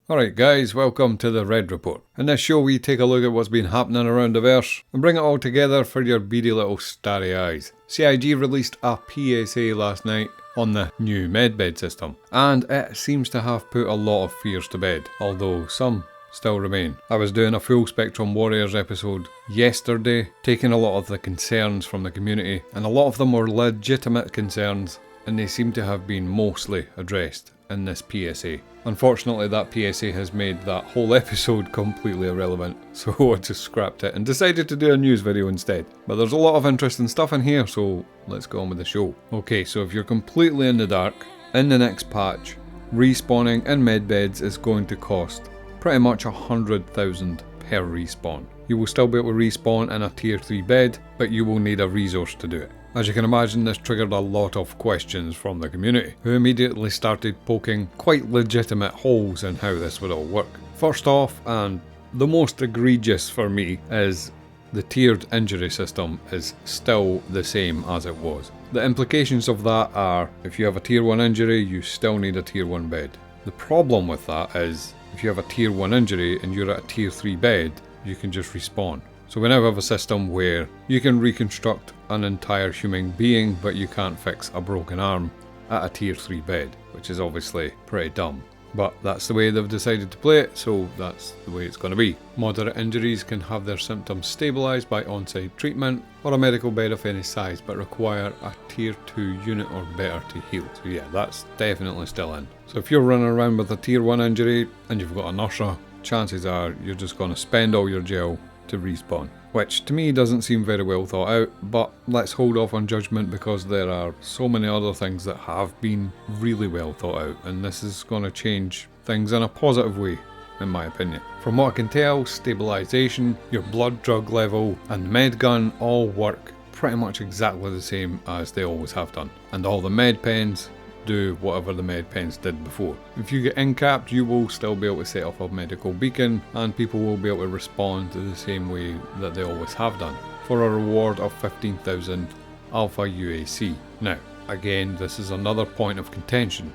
Alright guys, welcome to the Red Report. In this show we take a look at what's been happening around the verse and bring it all together for your beady little starry eyes. CIG released a PSA last night on the new medbed system, and it seems to have put a lot of fears to bed, although some still remain. I was doing a full Spectrum Warriors episode yesterday, taking a lot of the concerns from the community, and a lot of them were legitimate concerns, and they seem to have been mostly addressed in this PSA. Unfortunately, that PSA has made that whole episode completely irrelevant, so I just scrapped it and decided to do a news video instead. But there's a lot of interesting stuff in here, so let's go on with the show. Okay, so if you're completely in the dark, in the next patch, respawning in medbeds is going to cost pretty much 100,000 per respawn. You will still be able to respawn in a tier 3 bed, but you will need a resource to do it. As you can imagine, this triggered a lot of questions from the community, who immediately started poking quite legitimate holes in how this would all work. First off, and the most egregious for me, is the tiered injury system is still the same as it was. The implications of that are, if you have a tier 1 injury, you still need a tier 1 bed. The problem with that is, if you have a tier 1 injury and you're at a tier 3 bed, you can just respawn. So we now have a system where you can reconstruct an entire human being, but you can't fix a broken arm at a tier 3 bed, which is obviously pretty dumb. But that's the way they've decided to play it, so that's the way it's going to be. Moderate injuries can have their symptoms stabilised by on-site treatment or a medical bed of any size, but require a tier 2 unit or better to heal. So yeah, that's definitely still in. So if you're running around with a tier 1 injury and you've got an Usher, chances are you're just going to spend all your gel to respawn, which to me doesn't seem very well thought out, but let's hold off on judgment because there are so many other things that have been really well thought out, and this is going to change things in a positive way, in my opinion. From what I can tell, stabilisation, your blood drug level and the med gun all work pretty much exactly the same as they always have done, and all the med pens do whatever the med pens did before. If you get incapped, you will still be able to set off a medical beacon and people will be able to respond to the same way that they always have done, for a reward of 15,000 Alpha UAC. Now, again, this is another point of contention,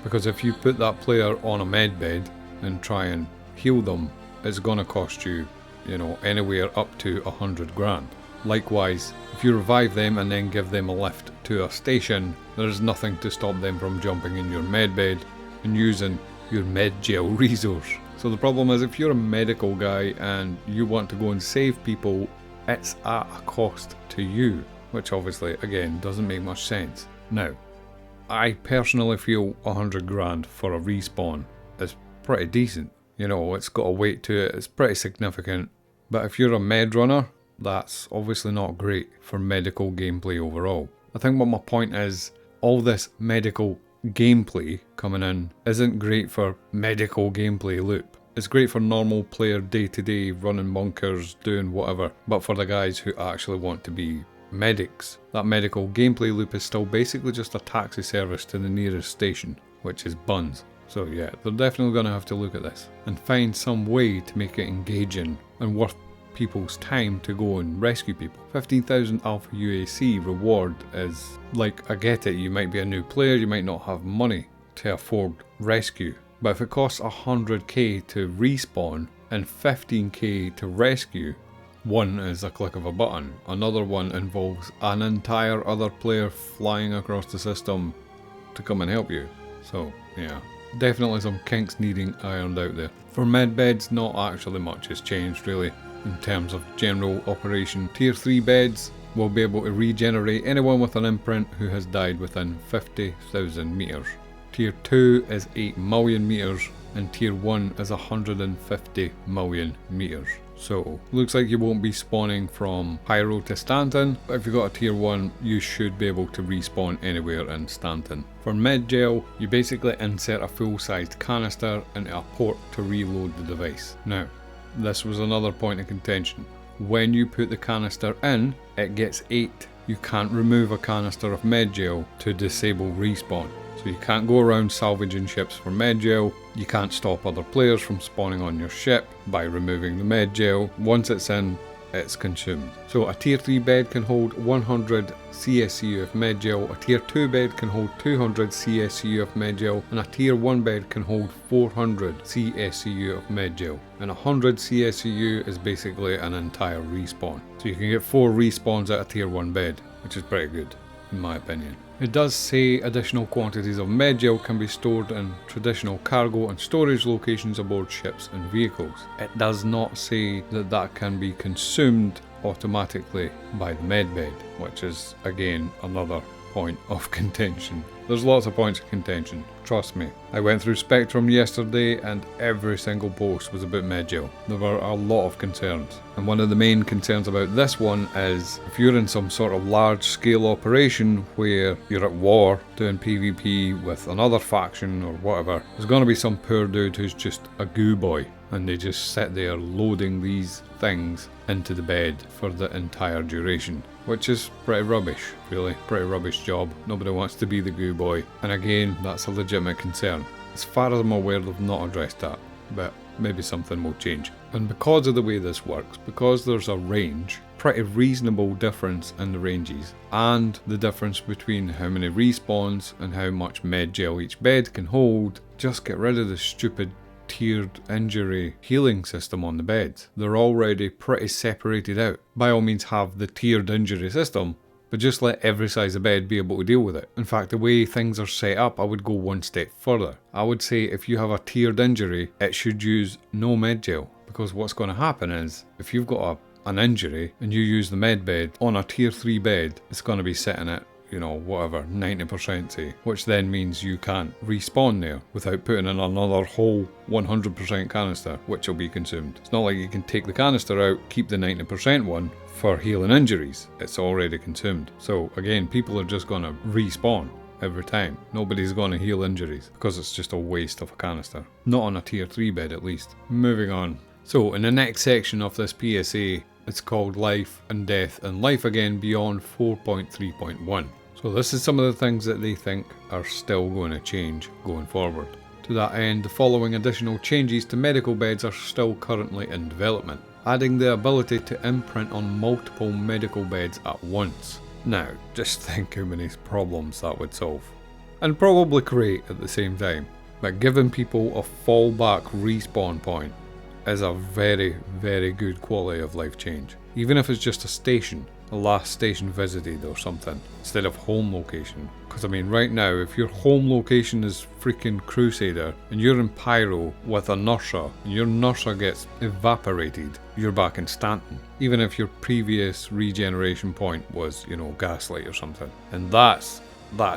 because if you put that player on a med bed and try and heal them, it's gonna cost you, anywhere up to 100 grand. Likewise, if you revive them and then give them a lift to a station, there is nothing to stop them from jumping in your medbed and using your Medgel resource. So the problem is, if you're a medical guy and you want to go and save people, it's at a cost to you, which obviously, again, doesn't make much sense. Now, I personally feel 100 grand for a respawn is pretty decent. It's got a weight to it, it's pretty significant. But if you're a med runner, that's obviously not great for medical gameplay overall. I think what my point is, all this medical gameplay coming in isn't great for medical gameplay loop. It's great for normal player day-to-day running bunkers, doing whatever, but for the guys who actually want to be medics, that medical gameplay loop is still basically just a taxi service to the nearest station, which is buns. So yeah, they're definitely going to have to look at this and find some way to make it engaging and worth people's time to go and rescue people. 15,000 Alpha UAC reward is, like, I get it, you might be a new player, you might not have money to afford rescue, but if it costs 100k to respawn and 15k to rescue, one is a click of a button, another one involves an entire other player flying across the system to come and help you. So yeah, definitely some kinks needing ironed out there. For medbeds, not actually much has changed really. In terms of general operation, tier 3 beds will be able to regenerate anyone with an imprint who has died within 50,000 meters. Tier 2 is 8 million meters and tier 1 is 150 million meters. So, looks like you won't be spawning from Pyro to Stanton, but if you've got a tier 1, you should be able to respawn anywhere in Stanton. For Medgel, you basically insert a full-sized canister into a port to reload the device. Now, this was another point of contention. When you put the canister in, it gets 8. You can't remove a canister of Medgel to disable respawn. So you can't go around salvaging ships for Medgel, you can't stop other players from spawning on your ship by removing the Medgel. Once it's in, it's consumed. So a tier 3 bed can hold 100 CSCU of Medgel, a tier 2 bed can hold 200 CSCU of Medgel, and a tier 1 bed can hold 400 CSCU of Medgel. And 100 CSCU is basically an entire respawn. So you can get 4 respawns at a tier 1 bed, which is pretty good, in my opinion. It does say additional quantities of Medgel can be stored in traditional cargo and storage locations aboard ships and vehicles. It does not say that that can be consumed automatically by the medbed, which is again another point of contention. There's lots of points of contention, trust me. I went through Spectrum yesterday and every single post was about Medgel. There were a lot of concerns, and one of the main concerns about this one is if you're in some sort of large scale operation where you're at war doing PvP with another faction or whatever, there's going to be some poor dude who's just a goo boy and they just sit there loading these things into the bed for the entire duration, which is pretty rubbish, really. Pretty rubbish job. Nobody wants to be the goo boy. And again, that's a legitimate concern. As far as I'm aware, they've not addressed that, but maybe something will change. And because of the way this works, because there's a range, pretty reasonable difference in the ranges, and the difference between how many respawns and how much Medgel each bed can hold, just get rid of the stupid tiered injury healing system on the beds. They're already pretty separated out. By all means have the tiered injury system, but just let every size of bed be able to deal with it. In fact, the way things are set up, I would go one step further. I would say if you have a tiered injury, it should use no Medgel, because what's going to happen is if you've got an injury and you use the med bed on a tier 3 bed, it's going to be sitting at, you know, whatever, 90% say, which then means you can't respawn there without putting in another whole 100% canister, which will be consumed. It's not like you can take the canister out, keep the 90% one for healing injuries. It's already consumed. So again, people are just going to respawn every time. Nobody's going to heal injuries because it's just a waste of a canister. Not on a tier 3 bed at least. Moving on. So in the next section of this PSA, it's called Life and Death and Life Again Beyond 4.3.1. So this is some of the things that they think are still going to change going forward. To that end, the following additional changes to medical beds are still currently in development, adding the ability to imprint on multiple medical beds at once. Now, just think how many problems that would solve. And probably create at the same time. But giving people a fallback respawn point is a very, very good quality of life change. Even if it's just a station, a last station visited or something, instead of home location. Because I mean, right now, if your home location is freaking Crusader, and you're in Pyro with a Nursa, and your Nursa gets evaporated, you're back in Stanton. Even if your previous regeneration point was, you know, Gaslight or something. And that's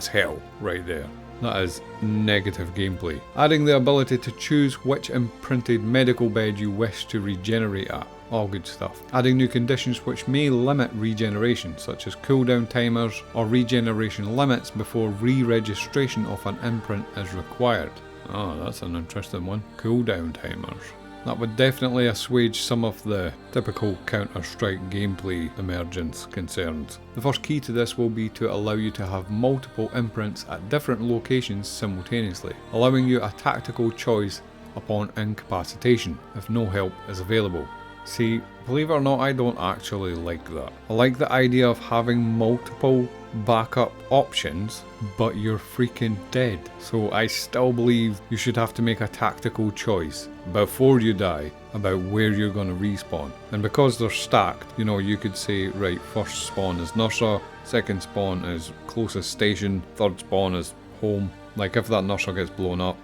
hell right there. That is negative gameplay. Adding the ability to choose which imprinted medical bed you wish to regenerate at. All good stuff. Adding new conditions which may limit regeneration, such as cooldown timers or regeneration limits before re-registration of an imprint is required. Oh, that's an interesting one. Cooldown timers. That would definitely assuage some of the typical Counter-Strike gameplay emergence concerns. The first key to this will be to allow you to have multiple imprints at different locations simultaneously, allowing you a tactical choice upon incapacitation if no help is available. See, believe it or not, I don't actually like that. I like the idea of having multiple backup options, but you're freaking dead. So I still believe you should have to make a tactical choice before you die about where you're going to respawn. And because they're stacked, you know, you could say, right, first spawn is Nursa, second spawn is closest station, third spawn is home. Like if that Nursa gets blown up,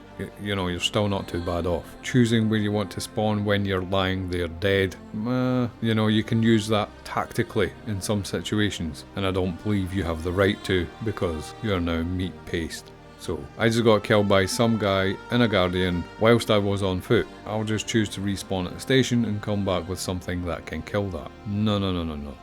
you know, you're still not too bad off. Choosing where you want to spawn when you're lying there dead, you know, you can use that tactically in some situations, and I don't believe you have the right to, because you're now meat paste. So, I just got killed by some guy in a Guardian whilst I was on foot. I'll just choose to respawn at the station and come back with something that can kill that. No.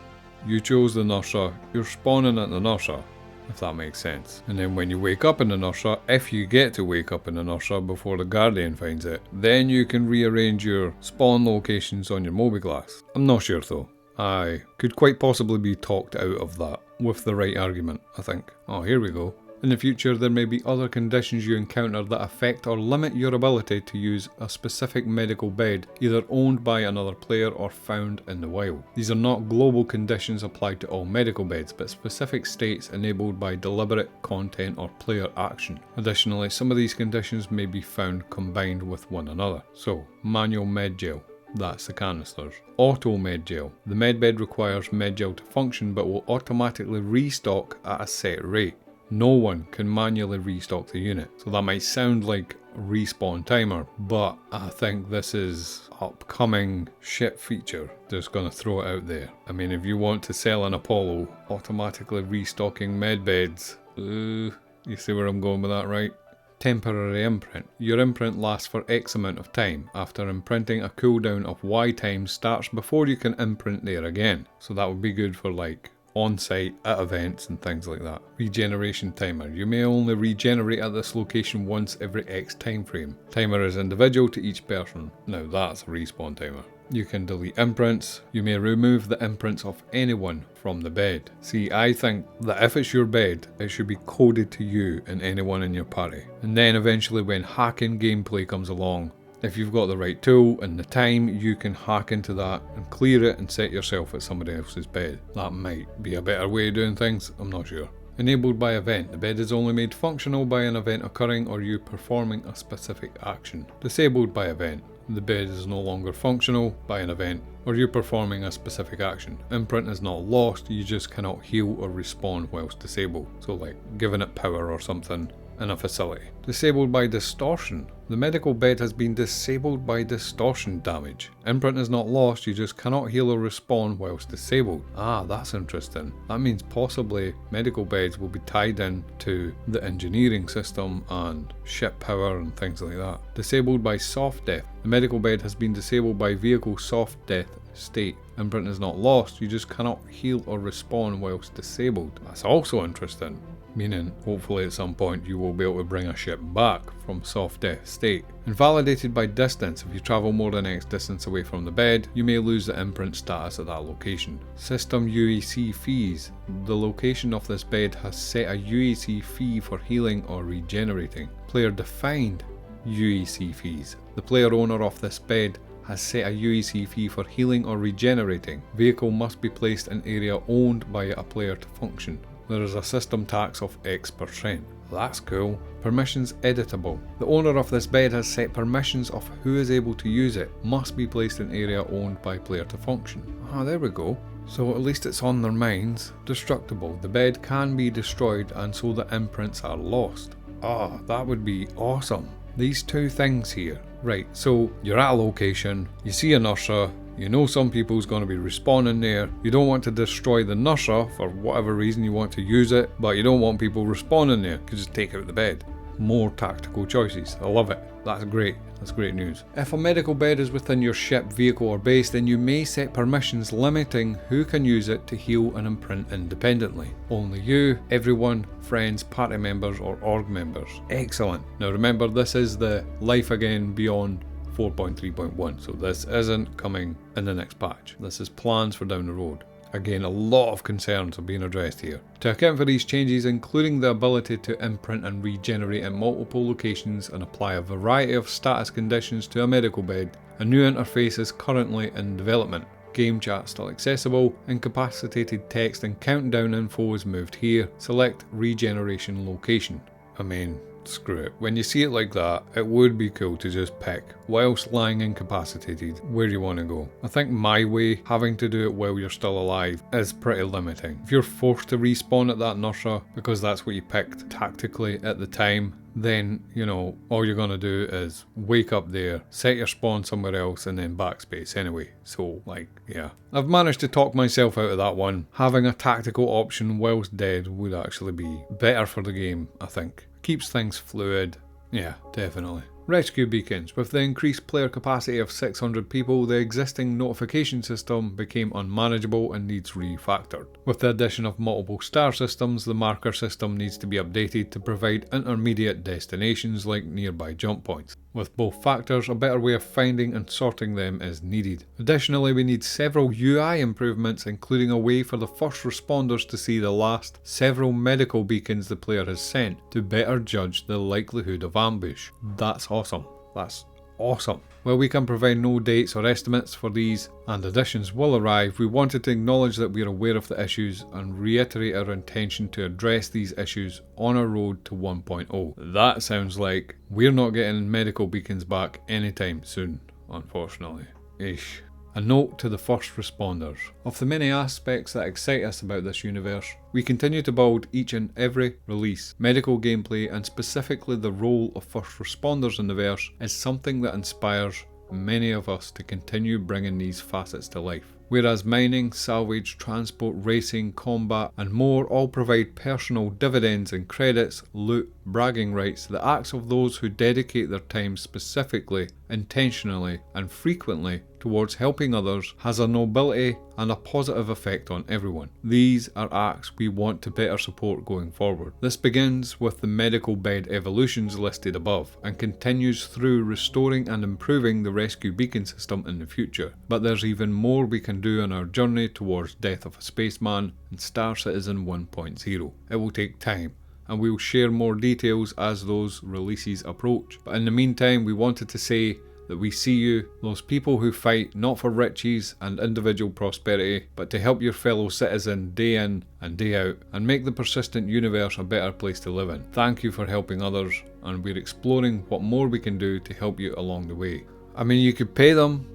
You chose the Nursa, you're spawning at the Nursa, if that makes sense. And then when you wake up in the Nursa, if you get to wake up in the Nursa before the Guardian finds it, then you can rearrange your spawn locations on your Mobiglass. I'm not sure though. I could quite possibly be talked out of that with the right argument, I think. Oh, here we go. In the future, there may be other conditions you encounter that affect or limit your ability to use a specific medical bed, either owned by another player or found in the wild. These are not global conditions applied to all medical beds, but specific states enabled by deliberate content or player action. Additionally, some of these conditions may be found combined with one another. So, manual Medgel. That's the canisters. Auto Medgel. The medbed requires Medgel to function but will automatically restock at a set rate. No one can manually restock the unit. So that might sound like a respawn timer, but I think this is upcoming ship feature. Just gonna throw it out there. I mean, if you want to sell an Apollo automatically restocking medbeds, you see where I'm going with that, right? Temporary imprint. Your imprint lasts for X amount of time. After imprinting, a cooldown of Y time starts before you can imprint there again. So that would be good for like on-site, at events and things like that. Regeneration timer. You may only regenerate at this location once every X time frame. Timer is individual to each person. Now that's a respawn timer. You can delete imprints. You may remove the imprints of anyone from the bed. See, I think that if it's your bed, it should be coded to you and anyone in your party. And then eventually when hacking gameplay comes along, if you've got the right tool and the time, you can hack into that and clear it and set yourself at somebody else's bed. That might be a better way of doing things, I'm not sure. Enabled by event. The bed is only made functional by an event occurring or you performing a specific action. Disabled by event. The bed is no longer functional by an event or you performing a specific action. Imprint is not lost, you just cannot heal or respawn whilst disabled. So like giving it power or something in a facility. Disabled by distortion. The medical bed has been disabled by distortion damage. Imprint is not lost, you just cannot heal or respawn whilst disabled. Ah, that's interesting. That means possibly medical beds will be tied in to the engineering system and ship power and things like that. Disabled by soft death. The medical bed has been disabled by vehicle soft death state. Imprint is not lost, you just cannot heal or respawn whilst disabled. That's also interesting. Meaning, hopefully at some point you will be able to bring a ship back from soft death state. Invalidated by distance. If you travel more than X distance away from the bed, you may lose the imprint status at that location. System UEC fees. The location of this bed has set a UEC fee for healing or regenerating. Player defined UEC fees. The player owner of this bed has set a UEC fee for healing or regenerating. Vehicle must be placed in area owned by a player to function. There is a system tax of X%. That's cool. Permissions editable. The owner of this bed has set permissions of who is able to use it. Must be placed in area owned by player to function. Ah, there we go. So at least it's on their minds. Destructible. The bed can be destroyed and so the imprints are lost. Ah, that would be awesome. These two things here. Right, so you're at a location, you see a nurser, you know some people's going to be respawning there, you don't want to destroy the nurser for whatever reason, you want to use it, but you don't want people respawning there, you can just take out the bed. More tactical choices, I love it. That's great. That's great news. If a medical bed is within your ship, vehicle or base, then you may set permissions limiting who can use it to heal and imprint independently. Only you, everyone, friends, party members or org members. Excellent. Now remember, this is the Life Again Beyond 4.3.1, so this isn't coming in the next patch. This is plans for down the road. Again, a lot of concerns are being addressed here. To account for these changes, including the ability to imprint and regenerate in multiple locations and apply a variety of status conditions to a medical bed, a new interface is currently in development. Game chat still accessible, incapacitated text and countdown info is moved here. Select regeneration location. I mean, screw it. When you see it like that, it would be cool to just pick, whilst lying incapacitated, where you want to go. I think my way, having to do it while you're still alive, is pretty limiting. If you're forced to respawn at that nursery because that's what you picked tactically at the time, then, you know, all you're going to do is wake up there, set your spawn somewhere else, and then backspace anyway. So, like, yeah. I've managed to talk myself out of that one. Having a tactical option whilst dead would actually be better for the game, I think. Keeps things fluid. Yeah, definitely. Rescue beacons. With the increased player capacity of 600 people, the existing notification system became unmanageable and needs refactored. With the addition of multiple star systems, the marker system needs to be updated to provide intermediate destinations like nearby jump points. With both factors, a better way of finding and sorting them is needed. Additionally, we need several UI improvements, including a way for the first responders to see the last several medical beacons the player has sent to better judge the likelihood of ambush. That's awesome. That's awesome. While we can provide no dates or estimates for these and additions will arrive, we wanted to acknowledge that we are aware of the issues and reiterate our intention to address these issues on our road to 1.0. That sounds like we're not getting medical beacons back anytime soon, unfortunately. Ish. A note to the first responders. Of the many aspects that excite us about this universe, we continue to build each and every release. Medical gameplay, and specifically the role of first responders in the verse, is something that inspires many of us to continue bringing these facets to life. Whereas mining, salvage, transport, racing, combat and more all provide personal dividends and credits, loot, bragging rights, the acts of those who dedicate their time specifically, intentionally and frequently towards helping others has a nobility and a positive effect on everyone. These are acts we want to better support going forward. This begins with the medical bed evolutions listed above and continues through restoring and improving the rescue beacon system in the future. But there's even more we can do on our journey towards Death of a Spaceman and Star Citizen 1.0. It will take time, and we'll share more details as those releases approach. But in the meantime, we wanted to say that we see you, those people who fight not for riches and individual prosperity, but to help your fellow citizen day in and day out and make the persistent universe a better place to live in. Thank you for helping others, and we're exploring what more we can do to help you along the way. I mean, you could pay them.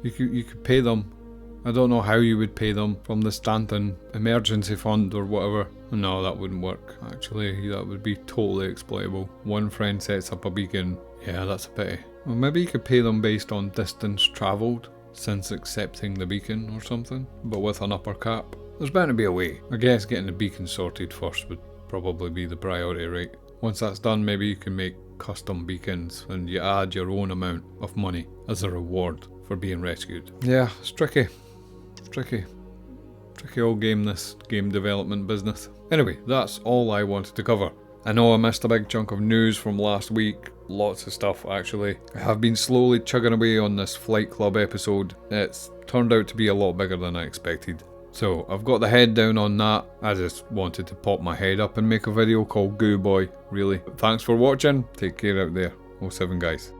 You could pay them. I don't know how you would pay them from the Stanton emergency fund or whatever. No, that wouldn't work. Actually, that would be totally exploitable. One friend sets up a beacon. Yeah, that's a pity. Well, maybe you could pay them based on distance travelled since accepting the beacon or something, but with an upper cap. There's bound to be a way. I guess getting the beacon sorted first would probably be the priority, right? Once that's done, maybe you can make custom beacons and you add your own amount of money as a reward for being rescued. Yeah, it's tricky. Tricky old game, this game development business. Anyway, that's all I wanted to cover. I know I missed a big chunk of news from last week, lots of stuff actually. I have been slowly chugging away on this Flight Club episode. It's turned out to be a lot bigger than I expected. So I've got the head down on that. I just wanted to pop my head up and make a video called Goo Boy, really. But thanks for watching, take care out there. 07 guys.